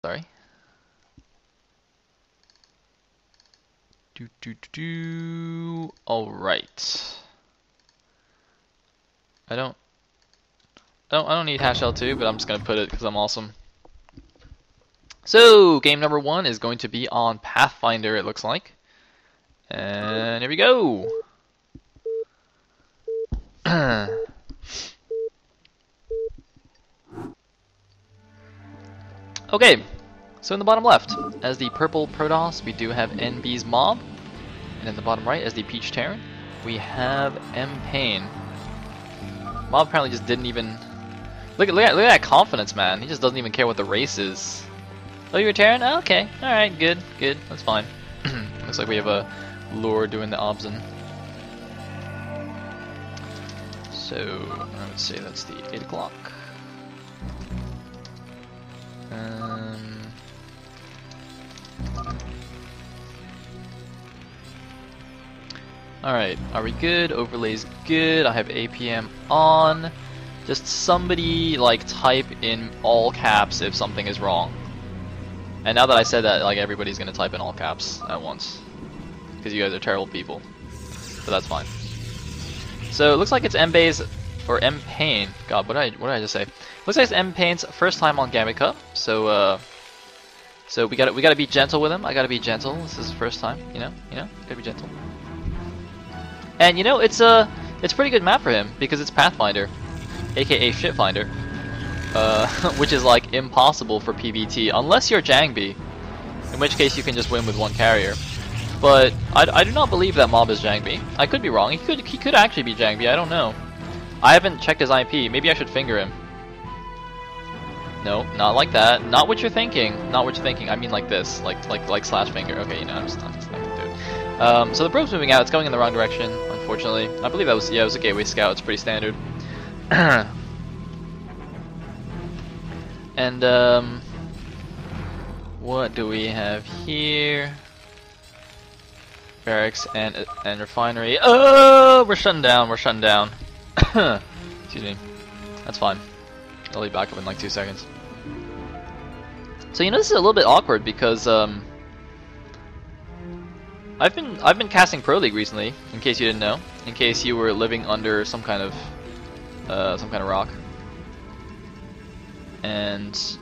Sorry. All right. I don't need hash L2, but I'm just gonna put it because I'm awesome. So game number 1 is going to be on Pathfinder, it looks like, and here we go. Okay, so in the bottom left, as the purple Protoss, we do have NB's Mob, and in the bottom right, as the Peach Terran, we have M Pain. Mob apparently just didn't even look at that confidence, man. He just doesn't even care what the race is. Oh, you're a Terran? Oh, okay, all right, good, that's fine. Looks like we have a Lure doing the obsin. So I would say that's the 8 o'clock. Alright, are we good? Overlay's good. I have APM on. Just somebody like type in all caps if something is wrong. And now that I said that, like everybody's gonna type in all caps at once. Because you guys are terrible people. But that's fine. So it looks like it's M-Bay's or M-Pain. God, what did I just say? Looks like it's M-Pain's first time on Gambit Cup. So we gotta be gentle with him. I gotta be gentle. This is his first time, you know, gotta be gentle. And you know, it's a pretty good map for him because it's Pathfinder, aka Shitfinder, which is like impossible for PvT unless you're Jangbi, in which case you can just win with one carrier. But I do not believe that Mob is Jangbi. I could be wrong. He could actually be Jangbi. I don't know. I haven't checked his IP. Maybe I should finger him. No, not like that. Not what you're thinking. Not what you're thinking. I mean like this, like slash finger. Okay, you know, I'm just not gonna do it. So the probe's moving out. It's going in the wrong direction, unfortunately. I believe that was it was a gateway scout. It's pretty standard. And what do we have here? Barracks and refinery. Oh, we're shutting down. We're shutting down. Excuse me. That's fine. I'll be back up in like 2 seconds. So you know, this is a little bit awkward because I've been casting Pro League recently. In case you didn't know, in case you were living under some kind of rock, and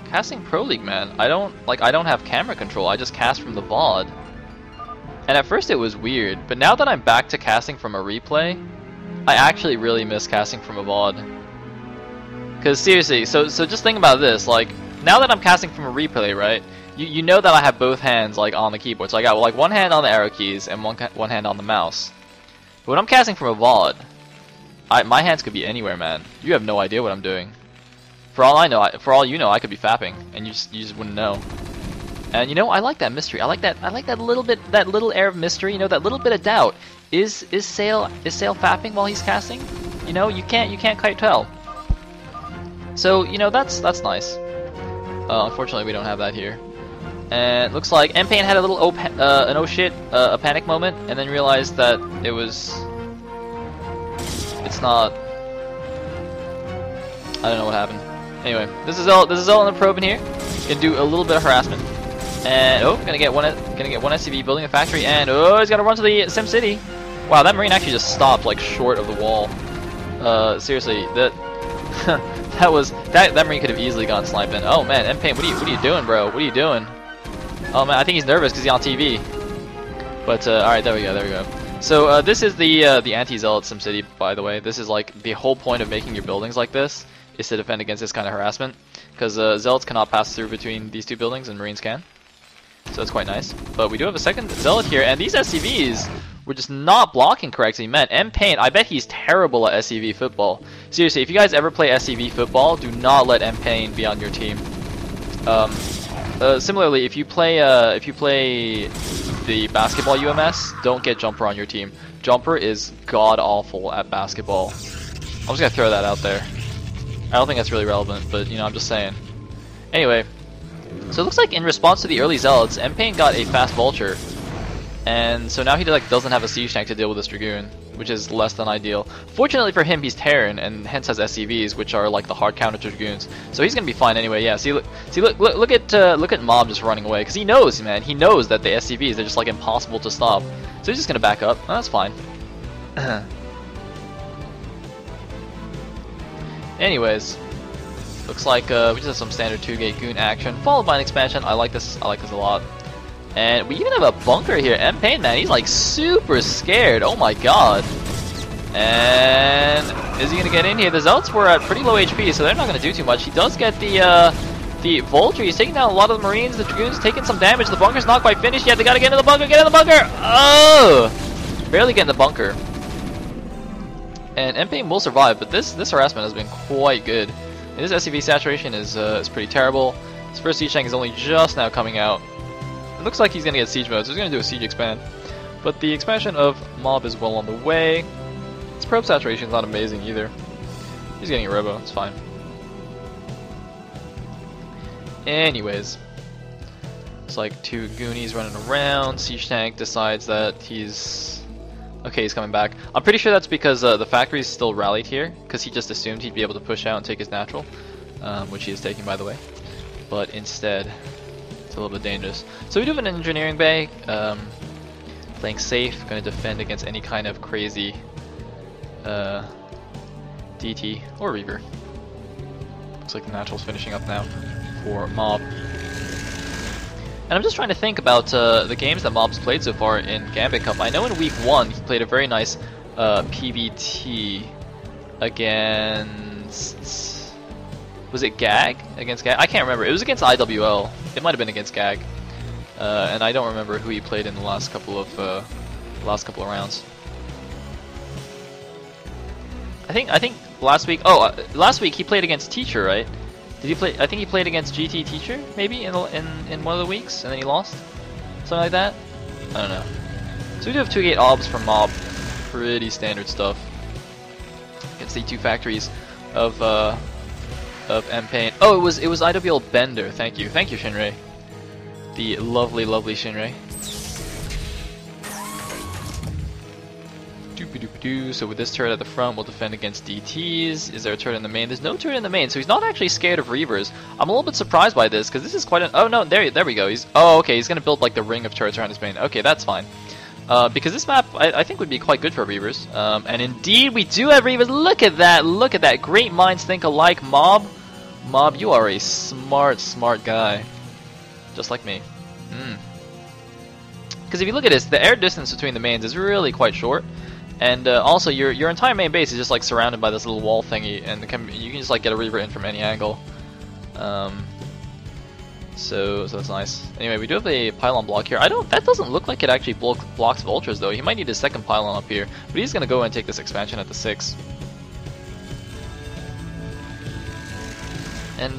casting Pro League, man, I don't have camera control. I just cast from the VOD, and at first it was weird, but now that I'm back to casting from a replay, I actually really miss casting from a VOD. Because seriously, so just think about this, like, now that I'm casting from a replay, right, you know that I have both hands, like, on the keyboard, so I got, like, one hand on the arrow keys and one hand on the mouse. But when I'm casting from a VOD, my hands could be anywhere, man. You have no idea what I'm doing. For all I know, for all you know, I could be fapping, and you just wouldn't know. And you know, I like that mystery. I like that little air of mystery, you know, that little bit of doubt. Is Sayle fapping while he's casting? You know, you can't quite tell. So, you know, that's nice. Unfortunately, we don't have that here. And it looks like M-Pain had a little a panic moment, and then realized that it's not. I don't know what happened. Anyway, this is all in the probe in here. Gonna do a little bit of harassment, and gonna get one SCV building a factory, and he's gotta run to the Sim City. Wow, that Marine actually just stopped like short of the wall. Seriously, that. that Marine could have easily gone sniping. Oh man, M-Pain, what are you doing, bro? What are you doing? Oh man, I think he's nervous because he's on TV. But alright, there we go. So this is the anti-zealot SimCity, by the way. This is like the whole point of making your buildings like this is to defend against this kind of harassment, because zealots cannot pass through between these two buildings and Marines can. So that's quite nice. But we do have a second zealot here, and these SCVs were just not blocking correctly. Man, M-Pain, I bet he's terrible at SCV football. Seriously, if you guys ever play SCV football, do not let M-Pain be on your team. Similarly, if you play the basketball UMS, don't get Jumper on your team. Jumper is god-awful at basketball. I'm just gonna throw that out there. I don't think that's really relevant, but you know, I'm just saying. Anyway, so it looks like in response to the early zealots, M-Pain got a fast vulture, and so now he like doesn't have a siege tank to deal with this dragoon, which is less than ideal. Fortunately for him, he's Terran and hence has SCVs, which are like the hard counter to Dragoons. So he's gonna be fine anyway. Yeah. See, look at Mob just running away because he knows, man. He knows that the SCVs they're just like impossible to stop. So he's just gonna back up. Oh, that's fine. Anyways, looks like we just have some standard 2-gate goon action, followed by an expansion. I like this. I like this a lot. And we even have a bunker here. M-Pain, man, he's like super scared. Oh my god. And is he gonna get in here? The Zealots were at pretty low HP, so they're not gonna do too much. He does get the Vulture. He's taking down a lot of the Marines. The Dragoons taking some damage. The bunker's not quite finished yet. They gotta get into the bunker. Get in the bunker. Oh, barely get in the bunker. And M-Pain will survive, but this harassment has been quite good. And this SCV saturation is pretty terrible. His first siege tank is only just now coming out. It looks like he's gonna get siege mode, so he's gonna do a siege expand. But the expansion of Mob is well on the way. His probe saturation is not amazing either. He's getting a robo, it's fine. Anyways, it's like 2 Goonies running around. Siege tank decides that he's okay. He's coming back. I'm pretty sure that's because the factory's still rallied here, because he just assumed he'd be able to push out and take his natural, which he is taking, by the way. But instead, it's a little bit dangerous. So we do have an engineering bay. Playing safe, going to defend against any kind of crazy DT or Reaver. Looks like the natural's finishing up now for Mob. And I'm just trying to think about the games that Mob's played so far in Gambit Cup. I know in week 1 he played a very nice PBT against... Was it GAG? Against GAG? I can't remember. It was against IWL. It might have been against GAG. And I don't remember who he played in the last couple of rounds. I think last week. Oh, last week he played against Teacher, right? Did he play? I think he played against GT Teacher, maybe in one of the weeks, and then he lost, something like that. I don't know. So we do have 2-gate obs from Mob, pretty standard stuff. Against the 2 factories of M-Pain. Oh, it was IWL Bender. Thank you, Shinrei. The lovely Shinrei. So with this turret at the front, we'll defend against DTs. Is there a turret in the main? There's no turret in the main, so he's not actually scared of Reavers. I'm a little bit surprised by this, because this is quite an... Oh no, there we go. Okay, he's going to build like the ring of turrets around his main. Okay, that's fine. Because this map, I think, would be quite good for Reavers. And indeed, we do have Reavers. Look at that. Great minds think alike, Mob. Mob, you are a smart guy. Just like me. Because if you look at this, the air distance between the mains is really quite short. And also, your entire main base is just like surrounded by this little wall thingy, and you can just like get a Reaver in from any angle. So that's nice. Anyway, we do have a pylon block here. That doesn't look like it actually blocks vultures though. He might need a second pylon up here, but he's gonna go and take this expansion at the 6. And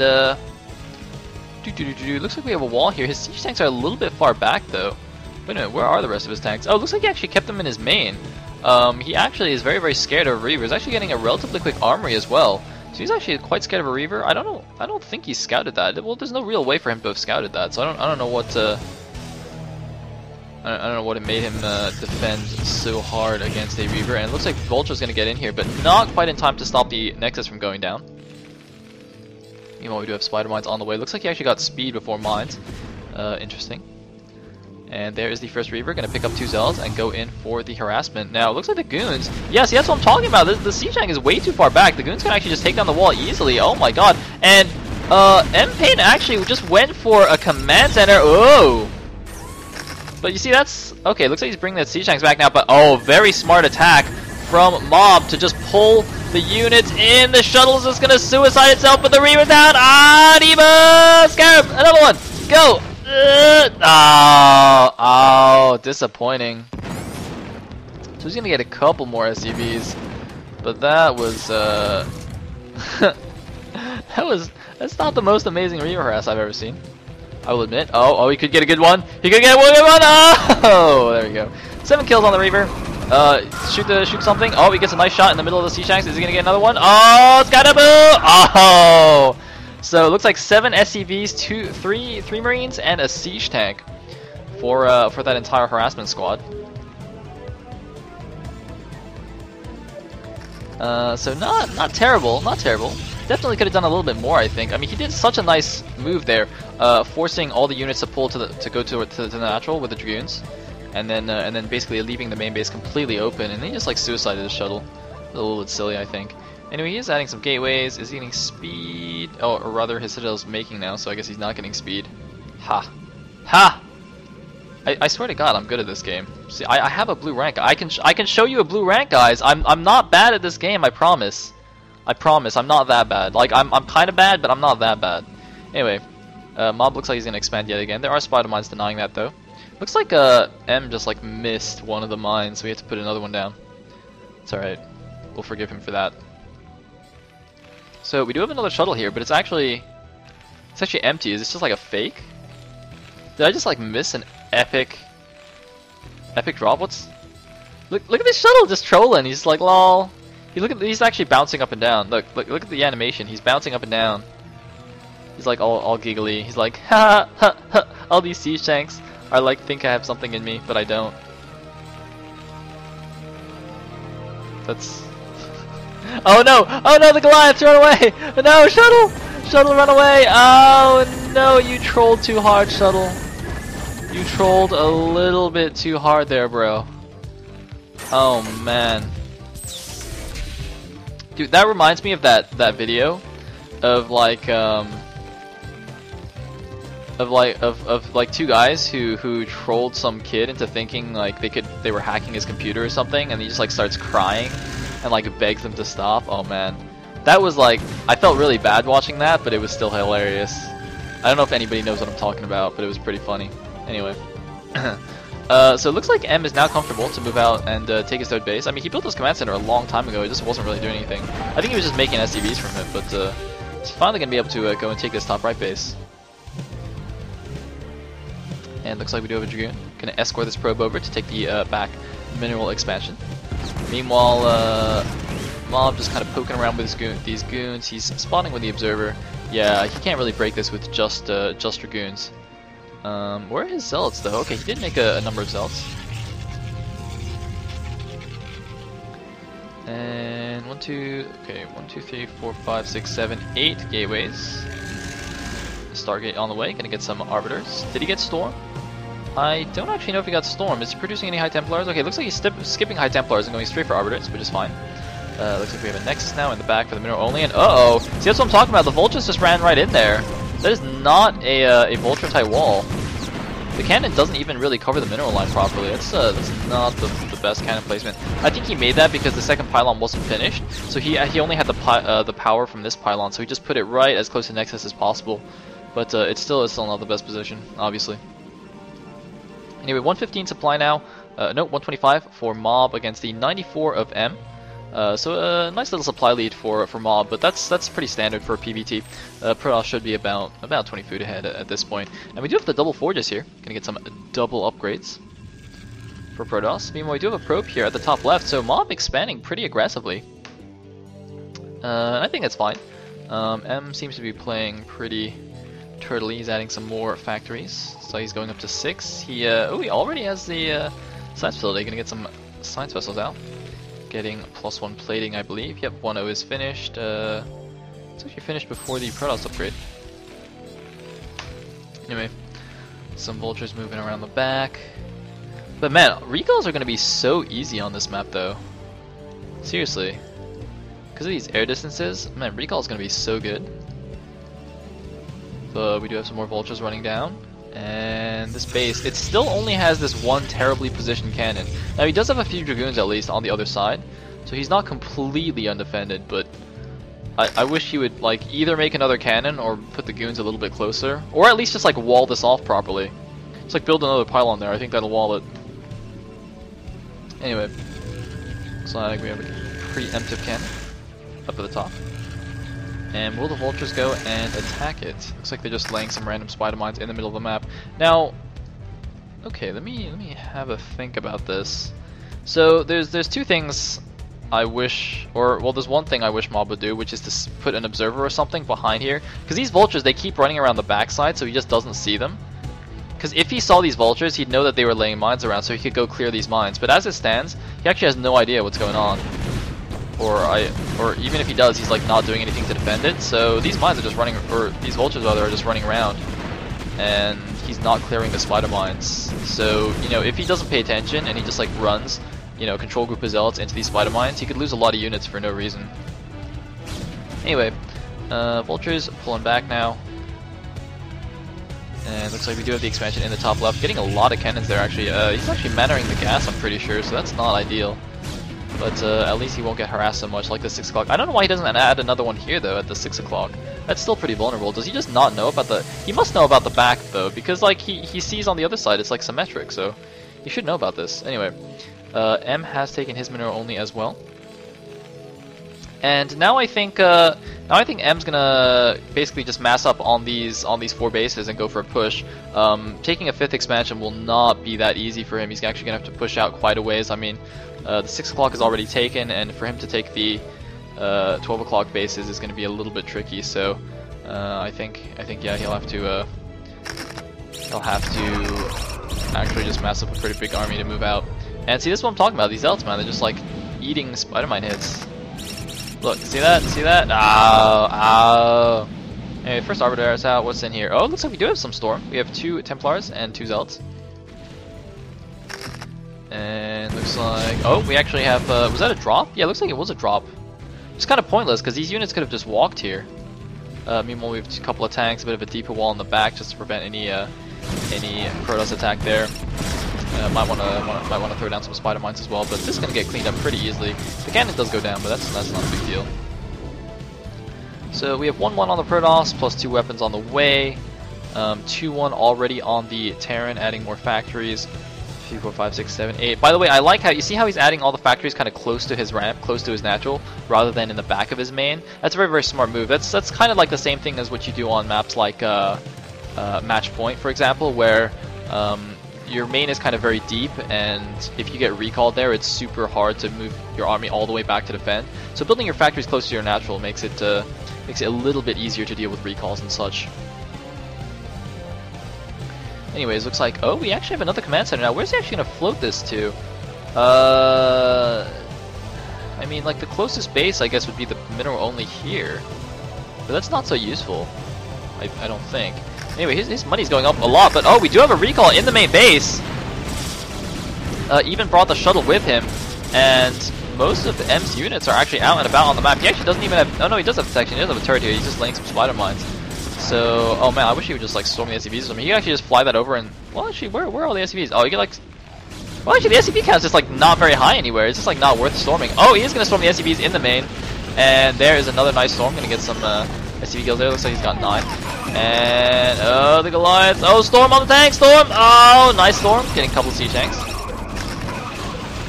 looks like we have a wall here. His siege tanks are a little bit far back though. Wait a minute, where are the rest of his tanks? Oh, it looks like he actually kept them in his main. He actually is very scared of Reaver. He's actually getting a relatively quick armory as well. So he's actually quite scared of a Reaver. I don't know. I don't think he scouted that. Well, there's no real way for him to have scouted that. So I don't know what I don't know what it made him defend so hard against a Reaver. And it looks like Vulture's going to get in here, but not quite in time to stop the Nexus from going down. Meanwhile, we do have Spider Mines on the way. Looks like he actually got speed before Mines. Interesting. And there is the first Reaver, going to pick up 2 Zealots and go in for the harassment. Now, it looks like the Goons... Yeah, see, that's what I'm talking about. The siege tank is way too far back. The Goons can actually just take down the wall easily. Oh my god. And M-Pain actually just went for a command center. Oh! But you see, that's... Okay, looks like he's bringing the siege tanks back now, but oh, very smart attack from Mob to just pull the units in. The shuttle is just going to suicide itself, but the Reaver's down. Ah, Diva! Scarab! Another one! Go! Oh, disappointing. So he's gonna get a couple more SCVs, but that was that's not the most amazing Reaver harass I've ever seen. I will admit. Oh, he could get a good one. He could get a good one. Oh, there we go. 7 kills on the Reaver. Shoot something. Oh, he gets a nice shot in the middle of the siege tanks. Is he gonna get another one? Oh, it's got a boo. Oh. So it looks like 7 SCVs, 3 Marines, and a siege tank. for that entire harassment squad. So not terrible, not terrible. Definitely could have done a little bit more, I think. I mean, he did such a nice move there, forcing all the units to pull to go to the natural with the Dragoons, and then basically leaving the main base completely open, and then he just like suicided his shuttle. A little bit silly, I think. Anyway, he is adding some gateways. Is he getting speed? Oh, or rather, his Citadel's making now, so I guess he's not getting speed. Ha! Ha! I swear to God, I'm good at this game. See, I have a blue rank. I can show you a blue rank, guys. I'm not bad at this game. I promise. I promise. I'm not that bad. Like I'm kind of bad, but I'm not that bad. Anyway, Mob looks like he's gonna expand yet again. There are spider mines denying that though. Looks like M just like missed one of the mines, so we have to put another one down. It's all right. We'll forgive him for that. So we do have another shuttle here, but it's actually empty. Is this just like a fake? Did I just like miss an epic drop? Look at this shuttle just trolling. He's like lol. He's actually bouncing up and down. Look at the animation. He's bouncing up and down. He's like all giggly. He's like ha ha ha. All these sea shanks are like think I have something in me, but I don't. That's oh no! Oh no! The Goliaths run away! No, shuttle run away! Oh no! You trolled too hard, shuttle. You trolled a little bit too hard there, bro. Oh man, dude, that reminds me of that video of like two guys who trolled some kid into thinking like they were hacking his computer or something, and he just like starts crying and like begs them to stop. Oh man, that was like, I felt really bad watching that, but it was still hilarious. I don't know if anybody knows what I'm talking about, but it was pretty funny. Anyway, so it looks like M is now comfortable to move out and take his third base. I mean, he built his command center a long time ago. He just wasn't really doing anything. I think he was just making SCVs from it, but he's finally gonna be able to go and take this top right base. And looks like we do have a Dragoon. Gonna escort this probe over to take the back mineral expansion. Meanwhile, Mob just kind of poking around with these goons. He's spotting with the observer. Yeah, he can't really break this with just Dragoons. Where are his zealots though? Okay, he did make a number of zealots. And 1, 2, 3, 4, 5, 6, 7, 8 gateways. Stargate on the way. Gonna get some arbiters. Did he get Storm? I don't actually know if he got Storm. Is he producing any High Templars? Okay, looks like he's skipping High Templars and going straight for arbiters, which is fine. Looks like we have a Nexus now in the back for the mineral only, and uh-oh! See, that's what I'm talking about. The Vultures just ran right in there. That is not a Vulture type wall. The cannon doesn't even really cover the mineral line properly. That's not the best cannon placement. I think he made that because the second pylon wasn't finished, so he only had the power from this pylon, so he just put it right as close to Nexus as possible. But it's still not the best position, obviously. Anyway, 115 supply now. No, 125 for Mob against the 94 of M. So a nice little supply lead for Mob, but that's pretty standard for PvT. Protoss should be about 20 food ahead at this point. And we do have the double forges here. Gonna get some double upgrades for Protoss. Meanwhile, we do have a probe here at the top left, so Mob expanding pretty aggressively. I think that's fine. M seems to be playing pretty turtley. He's adding some more factories, so he's going up to 6. He already has the science facility. Gonna get some science vessels out. Getting +1 plating, I believe. Yep, 1-0 is finished. It's actually finished before the Protoss upgrade. Anyway, some vultures moving around the back. But man, recalls are going to be so easy on this map though. Seriously. Because of these air distances, man, recall is going to be so good. But we do have some more vultures running down. And this base, it still only has this one terribly positioned cannon. Now he does have a few Dragoons at least on the other side, so he's not completely undefended, but I wish he would like either make another cannon or put the goons a little bit closer, or at least just like wall this off properly. Just like build another pylon there, I think that'll wall it. Anyway, looks like we have a preemptive cannon up at the top. And will the vultures go and attack it? Looks like they're just laying some random spider mines in the middle of the map. Now, okay, let me have a think about this. So there's two things I wish, well, there's one thing I wish Mob would do, which is to put an observer or something behind here. Because these vultures, they keep running around the backside, so he just doesn't see them. Because if he saw these vultures, he'd know that they were laying mines around, so he could go clear these mines. But as it stands, he actually has no idea what's going on. or even if he does, he's like not doing anything to defend it. So these mines are just running, or these vultures rather, are just running around, and he's not clearing the spider mines. So you know, if he doesn't pay attention and he just like runs, you know, control group of zealots into these spider mines, he could lose a lot of units for no reason. Anyway, vultures pulling back now. And looks like we do have the expansion in the top left. Getting a lot of cannons there actually. He's actually mannering the gas, I'm pretty sure, so that's not ideal. But at least he won't get harassed so much like the 6 o'clock. I don't know why he doesn't add another one here though at the 6 o'clock. That's still pretty vulnerable. Does he just not know about the... He must know about the back though, because like he sees on the other side it's like symmetric, so he should know about this. Anyway, M has taken his mineral only as well. And now I think M's gonna basically just mass up on these 4 bases and go for a push. Taking a 5th expansion will not be that easy for him. He's actually gonna have to push out quite a ways. I mean, the 6 o'clock is already taken, and for him to take the 12 o'clock bases is gonna be a little bit tricky. So I think yeah, he'll have to actually just mass up a pretty big army to move out. And see, this is what I'm talking about. These zealots, man, they're just like eating spider mine hits. Look, see that? See that? Ow, ow. Anyway, first Arbiter is out. What's in here? Oh, it looks like we do have some Storm. We have 2 Templars and 2 Zealots. And looks like... Oh, we actually have... was that a drop? Yeah, it looks like it was a drop. It's kind of pointless, because these units could have just walked here. Meanwhile, we have a couple of tanks, a bit of a deeper wall in the back, just to prevent any Protoss attack there. Might want to throw down some spider mines as well, but this is going to get cleaned up pretty easily. The cannon does go down, but that's not a big deal. So we have 1-1 on the Protoss, plus 2 weapons on the way. 2-1 already on the Terran, adding more factories. 3, 4, 5, 6, 7, 8. By the way, I like how you see how he's adding all the factories kind of close to his ramp, close to his natural, rather than in the back of his main. That's a very, very smart move. That's kind of like the same thing as what you do on maps like Match Point, for example, where your main is kind of very deep, and if you get recalled there, it's super hard to move your army all the way back to defend. So building your factories close to your natural makes it a little bit easier to deal with recalls and such. Anyways, looks like, oh, we actually have another command center now. Where's he actually going to float this to? I mean, like, the closest base, I guess, would be the mineral only here. But that's not so useful, I don't think. Anyway, his money's going up a lot, but oh, we do have a recall in the main base. Even brought the shuttle with him, and most of M's units are actually out and about on the map. He actually doesn't even have... Oh no, he does have protection. He does have a turret here. He's just laying some spider mines. So, oh man, I wish he would just like storm the SCVs. I mean, he could actually just fly that over and... Well, actually, where are all the SCVs? Oh, you get like... Well, actually, the SCV count is just like not very high anywhere. It's just like not worth storming. Oh, he is going to storm the SCVs in the main. And there is another nice storm. Going to get some SCV kills there. Looks like he's got 9. And, oh, the Goliaths. Oh, storm on the tank, storm! Oh, nice storm. Getting a couple of siege tanks.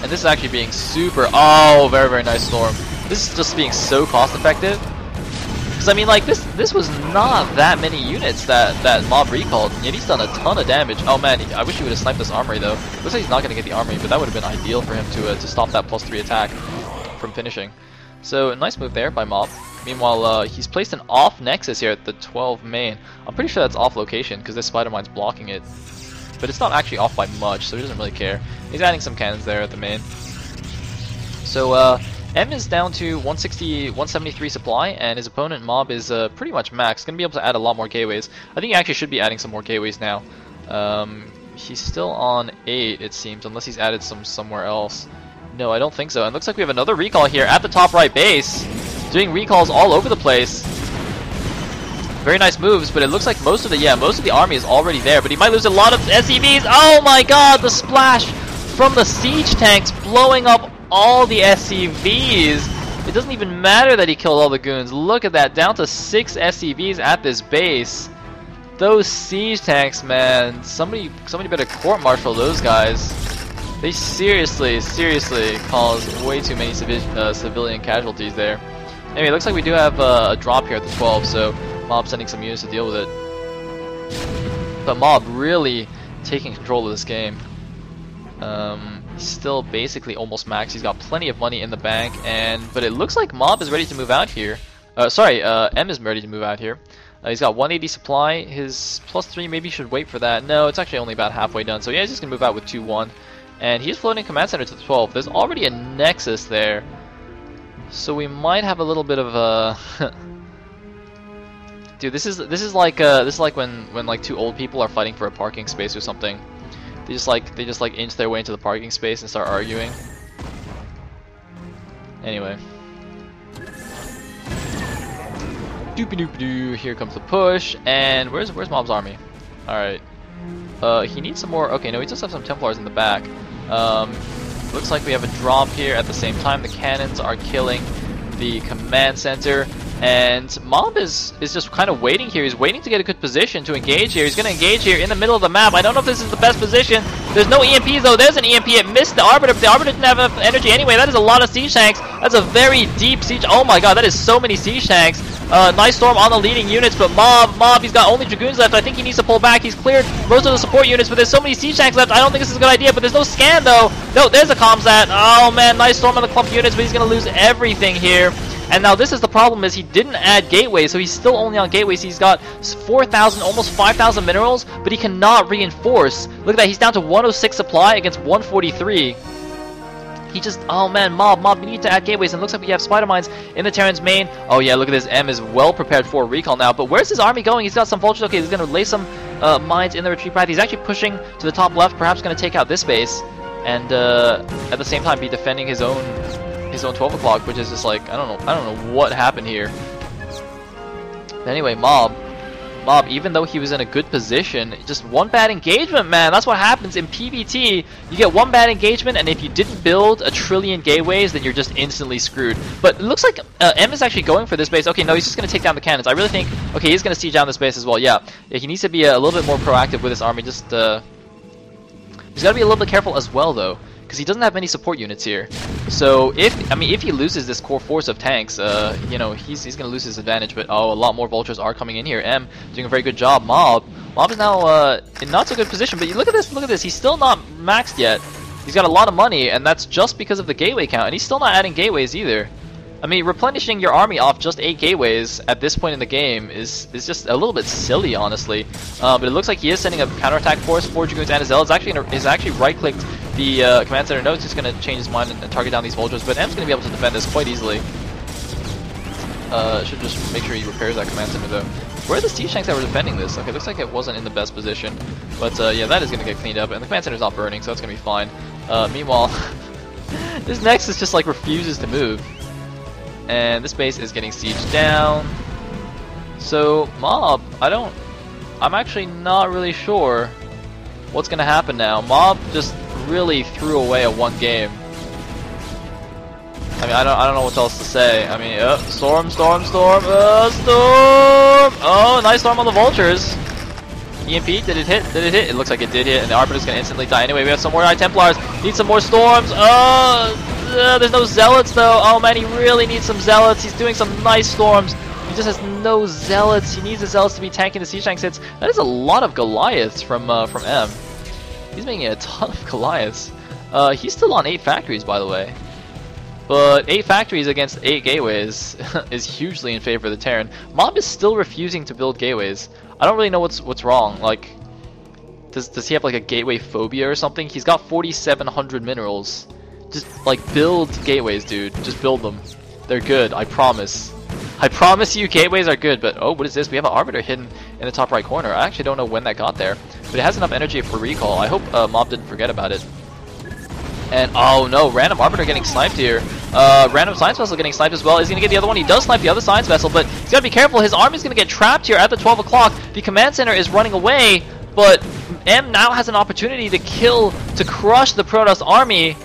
And this is actually being super... Oh, very, very nice storm. This is just being so cost effective. Because, I mean, like, this was not that many units that Mob recalled, and yet he's done a ton of damage. Oh, man, I wish he would have sniped this armory, though. Looks like he's not going to get the armory, but that would have been ideal for him to stop that +3 attack from finishing. So, a nice move there by Mob. Meanwhile, he's placed an off nexus here at the 12 main. I'm pretty sure that's off location, because this spider mine's blocking it. But it's not actually off by much, so he doesn't really care. He's adding some cannons there at the main. So, M is down to 160, 173 supply, and his opponent Mob is pretty much max. Going to be able to add a lot more gateways. I think he actually should be adding some more gateways now. He's still on 8, it seems, unless he's added some somewhere else. No, I don't think so. And looks like we have another recall here at the top right base, doing recalls all over the place. Very nice moves, but it looks like most of the army is already there. But he might lose a lot of SCVs. Oh my God, the splash from the siege tanks blowing up all the SCVs. It doesn't even matter that he killed all the goons. Look at that, down to 6 SCVs at this base. Those siege tanks, man. Somebody better court-martial those guys. They seriously caused way too many civilian casualties there. Anyway, it looks like we do have a drop here at the 12, so Mob sending some units to deal with it. But Mob really taking control of this game. He's still basically almost max. He's got plenty of money in the bank, but it looks like Mob is ready to move out here. M is ready to move out here. He's got 180 supply. His +3 maybe should wait for that. No, it's actually only about halfway done. So yeah, he's just gonna move out with 2-1, and he's floating command center to the 12. There's already a nexus there. So we might have a little bit of a dude, this is like when like two old people are fighting for a parking space or something. They just like inch their way into the parking space and start arguing. Anyway. Doopy-doopy-doo, here comes the push, and where's Mob's army? Alright. He needs some more. Okay, no, he does have some Templars in the back. Looks like we have a drop here. At the same time, the cannons are killing the command center, and Mob is just kind of waiting here. He's waiting to get a good position to engage here. He's going to engage here in the middle of the map. I don't know if this is the best position. There's no EMPs though. There's an EMP. It missed the Arbiter, but the Arbiter didn't have enough energy anyway. That is a lot of siege tanks. That's a very deep siege. Oh my god, that is so many siege tanks. Nice storm on the leading units, but Mob, he's got only Dragoons left. I think he needs to pull back. He's cleared most of the support units, but there's so many siege tanks left. I don't think this is a good idea, but there's no scan though. No, there's a comsat. Oh man, nice storm on the clump units, but he's going to lose everything here. And now this is the problem, is he didn't add gateways, so he's still only on gateways. He's got 4,000, almost 5,000 minerals, but he cannot reinforce. Look at that, he's down to 106 supply against 143. He just, oh man, Mob, we need to add gateways, and it looks like we have spider mines in the Terran's main. Oh yeah, look at this, M is well prepared for a recall now, but where's his army going? He's got some vultures. Okay, he's going to lay some mines in the retreat path. He's actually pushing to the top left, perhaps going to take out this base, and at the same time be defending his own 12 o'clock, which is just like, I don't know what happened here. But anyway, Mob, even though he was in a good position, just one bad engagement, man. That's what happens in PvT. You get one bad engagement, and if you didn't build a trillion gateways, then you're just instantly screwed. But it looks like M is actually going for this base. Okay, no, he's just going to take down the cannons. I really think, okay, he's going to siege down this base as well. Yeah, he needs to be a little bit more proactive with his army. Just, he's got to be a little bit careful as well, though, because he doesn't have many support units here. So if he loses this core force of tanks, you know, he's going to lose his advantage. But oh, a lot more vultures are coming in here. M doing a very good job. Mob is now in not so good position. But you look at this. He's still not maxed yet. He's got a lot of money, and that's just because of the gateway count. And he's still not adding gateways either. I mean, replenishing your army off just 8 gateways at this point in the game is just a little bit silly, honestly. But it looks like he is sending a counterattack force for Dragoons and his Zealots. Is actually right-clicked the command center. Knows he's going to change his mind and target down these vultures, but M's going to be able to defend this quite easily. Should just make sure he repairs that command center, though. Where are the siege tanks that were defending this? Okay, looks like it wasn't in the best position. But yeah, that is going to get cleaned up, and the command center's not burning, so that's going to be fine. Meanwhile, this Nexus just like refuses to move. And this base is getting sieged down. So, Mob, I'm actually not really sure what's going to happen now. Mob just really threw away a one game. I mean, I don't know what else to say. I mean, storm! Storm! Oh, nice storm on the vultures. EMP, did it hit? Did it hit? It looks like it did hit, and the Arbiter's going to instantly die. Anyway, we have some more High Templars. Need some more storms. There's no Zealots, though. Oh, man, he really needs some Zealots. He's doing some nice storms. He just has no Zealots. He needs the Zealots to be tanking the siege tanks hits. That is a lot of Goliaths from M. He's making a ton of Goliaths. He's still on 8 factories, by the way. But 8 factories against 8 gateways is hugely in favor of the Terran. Mob is still refusing to build gateways. I don't really know what's wrong. Like, does he have like a gateway phobia or something? He's got 4,700 minerals. Just like build gateways, dude. Just build them. They're good. I promise. I promise you, gateways are good. But oh, what is this? We have an Arbiter hidden in the top right corner. I actually don't know when that got there, but it has enough energy for recall. I hope Mob didn't forget about it. And oh no, random Arbiter getting sniped here. Random Science Vessel getting sniped as well. Is he going to get the other one? He does snipe the other Science Vessel, but he's got to be careful. His army's going to get trapped here at the 12 o'clock. The command center is running away, but M now has an opportunity to crush the Protoss army.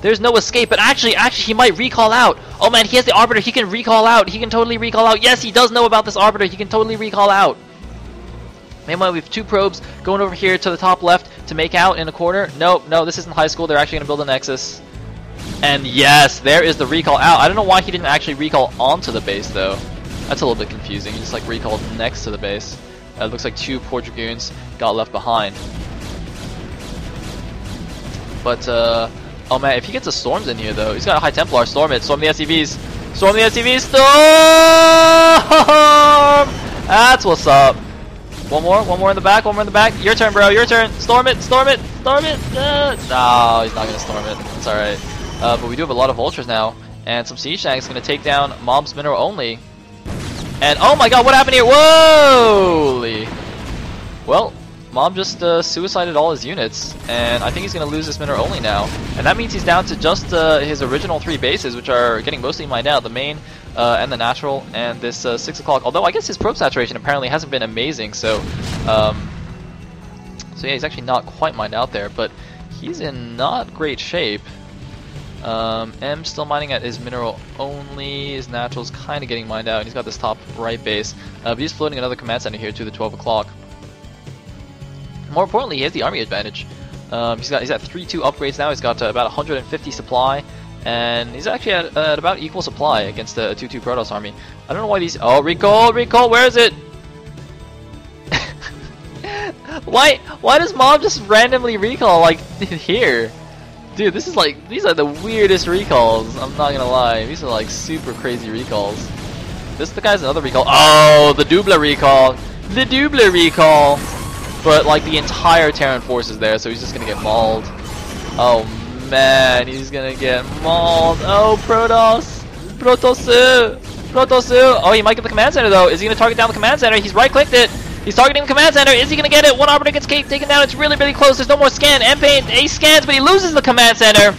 There's no escape, but actually he might recall out. Oh man, he has the Arbiter. He can recall out. He can totally recall out. Yes, he does know about this Arbiter. He can totally recall out. Meanwhile, we have 2 probes going over here to the top left to make out in a corner. Nope, no, this isn't high school. They're actually going to build a Nexus. And yes, there is the recall out. I don't know why he didn't actually recall onto the base, though. That's a little bit confusing. He just like recalled next to the base. It looks like 2 poor Dragoons got left behind. But, oh man, if he gets the storms in here, though, he's got a High Templar. Storm it. Storm the SCVs. Storm the SCVs. Storm! That's what's up. One more in the back, one more in the back. Your turn, bro, your turn. Storm it, storm it, storm it. No, he's not going to storm it. It's alright. But we do have a lot of vultures now. And some Sea Shanks gonna take down Mob's Mineral Only. And oh my god, what happened here? Whoa! Well, Mob just suicided all his units, and I think he's gonna lose this Mineral Only now. And that means he's down to just his original 3 bases, which are getting mostly mined out, the main and the natural, and this 6 o'clock. Although I guess his probe saturation apparently hasn't been amazing, so yeah, he's actually not quite mined out there, but he's in not great shape. M still mining at his Mineral Only, his natural's kind of getting mined out, and he's got this top right base, but he's floating another command center here to the 12 o'clock. More importantly, he has the army advantage. He's at 3-2 upgrades now. He's got about 150 supply, and he's actually at about equal supply against a 2-2 Protoss army. I don't know why these. Oh, recall, where is it? Why does Mob just randomly recall like here? Dude, this is like, these are the weirdest recalls. I'm not gonna lie, these are like super crazy recalls. The guy's another recall. Oh, the double recall. But like the entire Terran force is there, so he's just gonna get mauled. Oh man, he's gonna get mauled. Oh, Protoss! Oh, he might get the command center though. Is he gonna target down the command center? He's right-clicked it. He's targeting the command center. Is he gonna get it? One Arbiter gets taken down. It's really, really close. There's no more scan. M-Pain, Ace scans, but he loses the command center.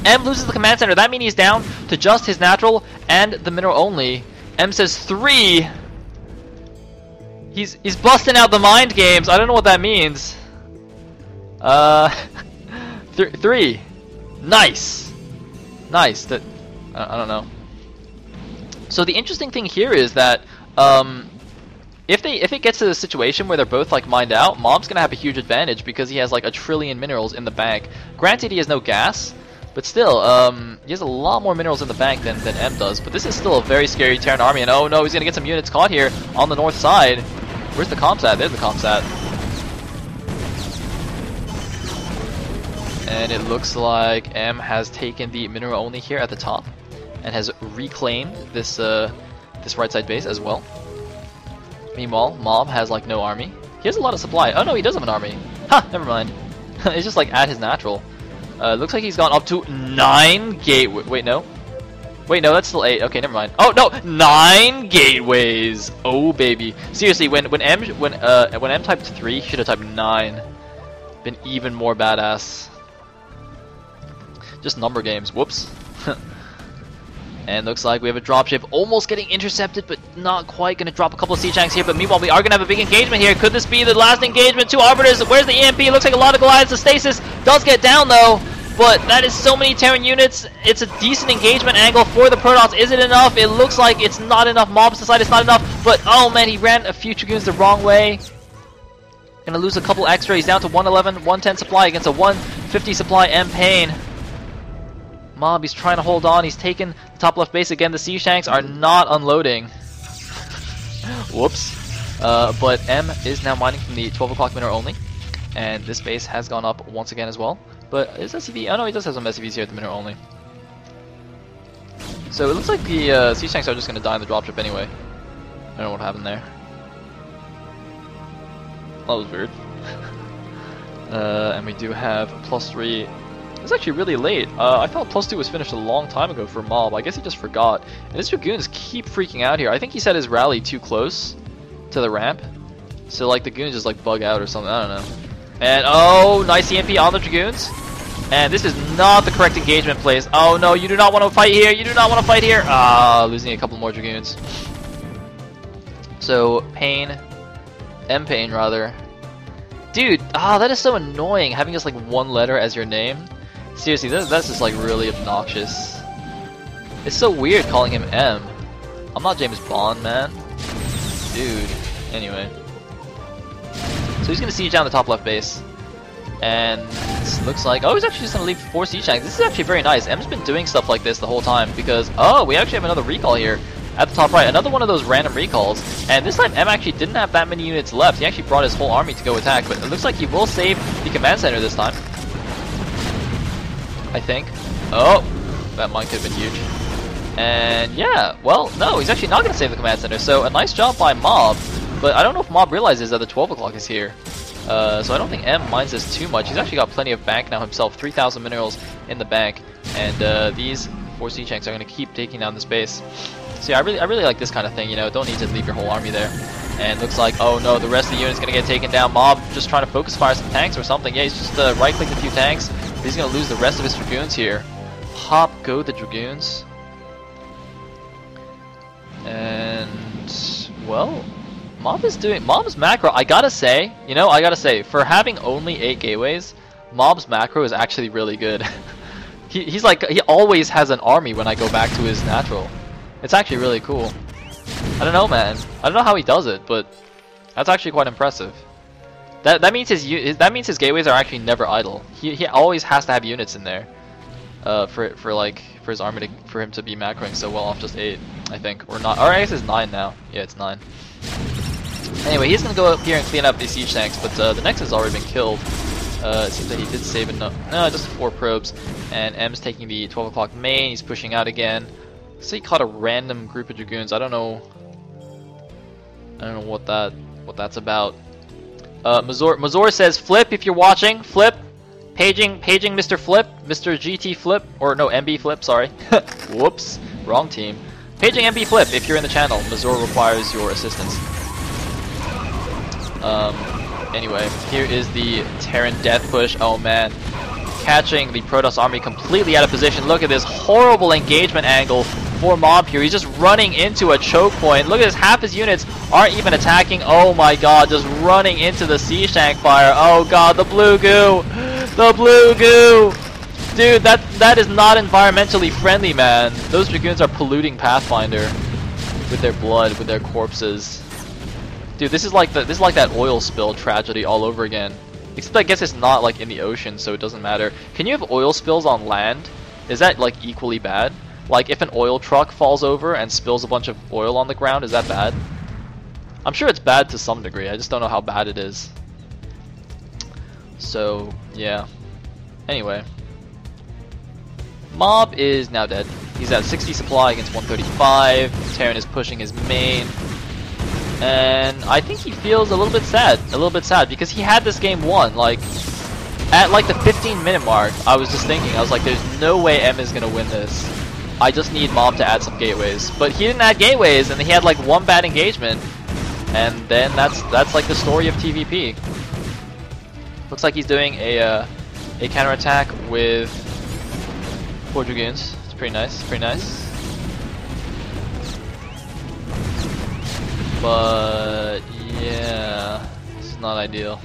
M loses the command center. That means he's down to just his natural and the Mineral Only. M says 3. He's busting out the mind games. I don't know what that means. 3. Nice. That I don't know. So the interesting thing here is that if it gets to the situation where they're both like mined out, Mob's gonna have a huge advantage because he has like 1 trillion minerals in the bank. Granted, he has no gas, but still, he has a lot more minerals in the bank than M does. But this is still a very scary Terran army, and oh no, he's gonna get some units caught here on the north side. Where's the comms at? There's the comms at. And it looks like M has taken the Mineral Only here at the top and has reclaimed this this right side base as well. Meanwhile, Mob has like no army. He has a lot of supply. Oh no, he does have an army. Ha! Never mind. It's just like at his natural. Looks like he's gone up to 9 gateways. Wait, no. Wait, no, that's still 8. Okay, never mind. Oh no, 9 gateways. Oh baby. Seriously, when M typed 3, he should have typed 9. Been even more badass. Just number games. Whoops. And looks like we have a dropship almost getting intercepted, but not quite. Going to drop a couple of Sea Shanks here, but meanwhile we are going to have a big engagement here. Could this be the last engagement? 2 Arbiters. Where's the EMP? Looks like a lot of Goliaths. The Stasis does get down though, but that is so many Terran units. It's a decent engagement angle for the Protoss. Is it enough? It looks like it's not enough. Mobs decide it's not enough, but oh man, he ran a few Dragoons the wrong way. Gonna lose a couple extra. He's down to 111, 110 supply against a 150 supply M-Pain. Mob, he's trying to hold on. He's taken the top left base again. The Sea Shanks are not unloading. Whoops. But M is now mining from the 12 o'clock Mineral Only. And this base has gone up once again as well. But is SCV? Oh no, he does have some SCVs here at the Mineral Only. So it looks like the Sea Shanks are just going to die in the dropship anyway. I don't know what happened there. That was weird. And we do have +3. It's actually really late. I thought +2 was finished a long time ago for Mob. I guess he just forgot. And his Dragoons keep freaking out here. I think he set his rally too close to the ramp. So like the Goons just like bug out or something. I don't know. And oh, nice EMP on the Dragoons. And this is not the correct engagement place. Oh no, you do not want to fight here. You do not want to fight here. Ah, losing a couple more Dragoons. So Pain, M-Pain rather. Dude, that is so annoying having just like 1 letter as your name. Seriously, that's just like really obnoxious. It's so weird calling him M. I'm not James Bond, man. Dude. Anyway. So he's gonna siege down the top left base. And this looks like, oh, he's actually just gonna leave 4 Sea Shanks. This is actually very nice. M's been doing stuff like this the whole time because, oh, we actually have another recall here at the top right. Another one of those random recalls. And this time M actually didn't have that many units left. He actually brought his whole army to go attack, but it looks like he will save the command center this time. I think. Oh, that mine could have been huge. And yeah, well, no, he's actually not going to save the command center. So a nice job by Mob, but I don't know if Mob realizes that the 12 o'clock is here. So I don't think M minds this too much. He's actually got plenty of bank now himself, 3,000 minerals in the bank. And these 4 siege tanks are going to keep taking down this base. So yeah, I really like this kind of thing, you know, don't need to leave your whole army there. And looks like, oh no, the rest of the unit's going to get taken down. Mob just trying to focus fire some tanks or something. Yeah, he's just right-clicked a few tanks. He's going to lose the rest of his Dragoons here. Hop, go the Dragoons. And, well, Mob's macro, I gotta say, for having only 8 gateways, Mob's macro is actually really good. He always has an army when I go back to his natural. It's actually really cool. I don't know, man. I don't know how he does it, but that's actually quite impressive. That means his gateways are actually never idle. He always has to have units in there, for his army for him to be macroing so well off just 8, I think, or not. Or I guess it's 9 now. Yeah, it's 9. Anyway, he's gonna go up here and clean up these siege tanks, but the Nexus has already been killed. It seems that he did save enough. No, just 4 probes, and M's taking the 12 o'clock main. He's pushing out again. So he caught a random group of Dragoons. I don't know what that's about. Mazor says, Flip, if you're watching, Flip, paging Mr. Flip, Mr. GT Flip, or no, MB Flip, sorry. Whoops, wrong team. Paging MB Flip, if you're in the channel, Mazor requires your assistance. Anyway, here is the Terran death push. Oh man, catching the Protoss army completely out of position. Look at this horrible engagement angle for Mob here. He's just running into a choke point. Look at this, half his units aren't even attacking. Oh my god, just running into the siege tank fire. Oh god, the blue goo! The blue goo! Dude, that is not environmentally friendly, man. Those Dragoons are polluting Pathfinder with their blood, with their corpses. Dude, this is like that oil spill tragedy all over again. Except I guess it's not like in the ocean, so it doesn't matter. Can you have oil spills on land? Is that like equally bad? Like if an oil truck falls over and spills a bunch of oil on the ground, is that bad? I'm sure it's bad to some degree, I just don't know how bad it is. So, yeah. Anyway. Mob is now dead. He's at 60 supply against 135. Terran is pushing his main. And I think he feels a little bit sad because he had this game won. Like, at like the 15-minute mark, I was just thinking, I was like, there's no way M is gonna win this. I just need Mob to add some gateways. But he didn't add gateways, and he had like one bad engagement. And then that's like the story of TVP. Looks like he's doing a counterattack with 4 Dragoons. It's pretty nice, pretty nice. But yeah, this is not ideal.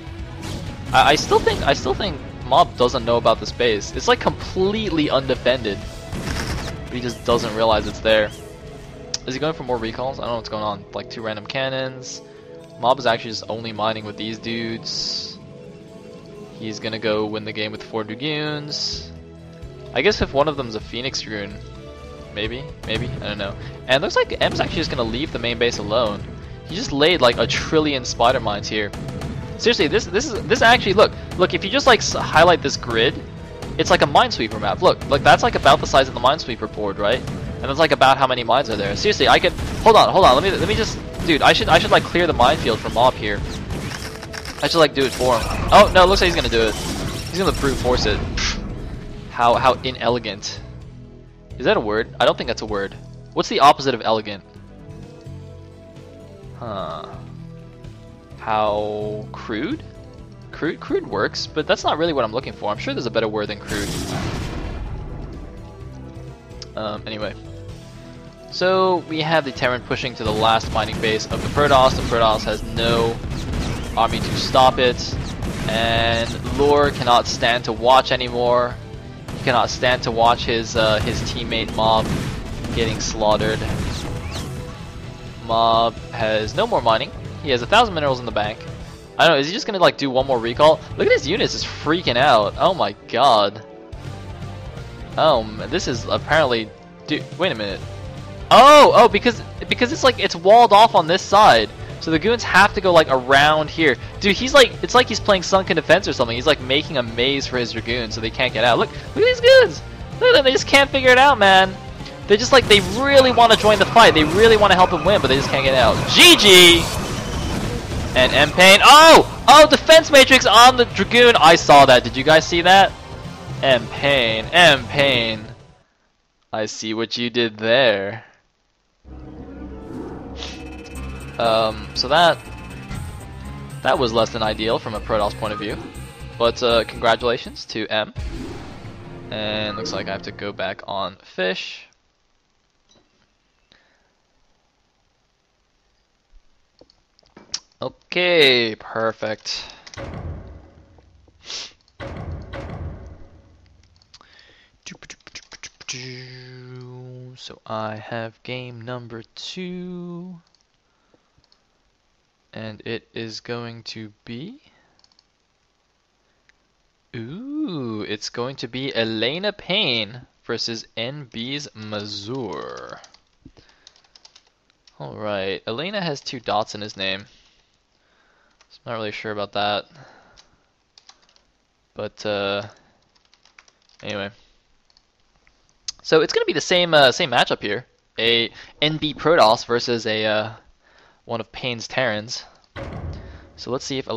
I still think Mob doesn't know about this base. It's like completely undefended, but he just doesn't realize it's there. Is he going for more recalls? I don't know what's going on. Like 2 random cannons. Mob is actually just only mining with these dudes. He's gonna go win the game with 4 Dragoons. I guess if one of them's a Phoenix Dragoon, maybe, I don't know. And it looks like M's actually just gonna leave the main base alone. He just laid like 1 trillion spider mines here. Seriously, this actually, look, if you just like highlight this grid, it's like a minesweeper map. Look, that's like about the size of the minesweeper board, right? And that's like about how many mines are there. Seriously, I could, hold on, let me just, dude, I should like clear the minefield for Mob here. I should like do it for him. Oh no, it looks like he's gonna do it. He's gonna brute force it. How inelegant. Is that a word? I don't think that's a word. What's the opposite of elegant? Huh. How crude? Crude works, but that's not really what I'm looking for. I'm sure there's a better word than crude. Anyway. So we have the Terran pushing to the last mining base of the Protoss. The Protoss has no army to stop it. And Lure cannot stand to watch anymore. He cannot stand to watch his teammate Mob getting slaughtered. Mob has no more mining. He has 1,000 minerals in the bank. I don't know, is he just gonna like do one more recall? Look at his units just freaking out. Oh my god. Oh, this is apparently, dude, wait a minute. Oh, because it's like it's walled off on this side. So the goons have to go like around here. Dude, he's like, it's like he's playing Sunken Defense or something. He's like making a maze for his dragoons so they can't get out. Look at these goons. Look at them, they just can't figure it out, man. They just like, they really want to join the fight. They really want to help him win, but they just can't get out. GG! And M-Pain, oh, defense matrix on the dragoon. I saw that. Did you guys see that? M-Pain. I see what you did there. So that was less than ideal from a Protoss point of view. But congratulations to M. And looks like I have to go back on fish. Okay, perfect. So I have game number 2. And it is going to be... Ooh, it's going to be Elena Payne versus NB's Mazur. Alright, Elena has 2 dots in his name. So I'm not really sure about that. But, anyway. So it's going to be the same matchup here. A NB Protoss versus a one of Payne's Terrans. So let's see if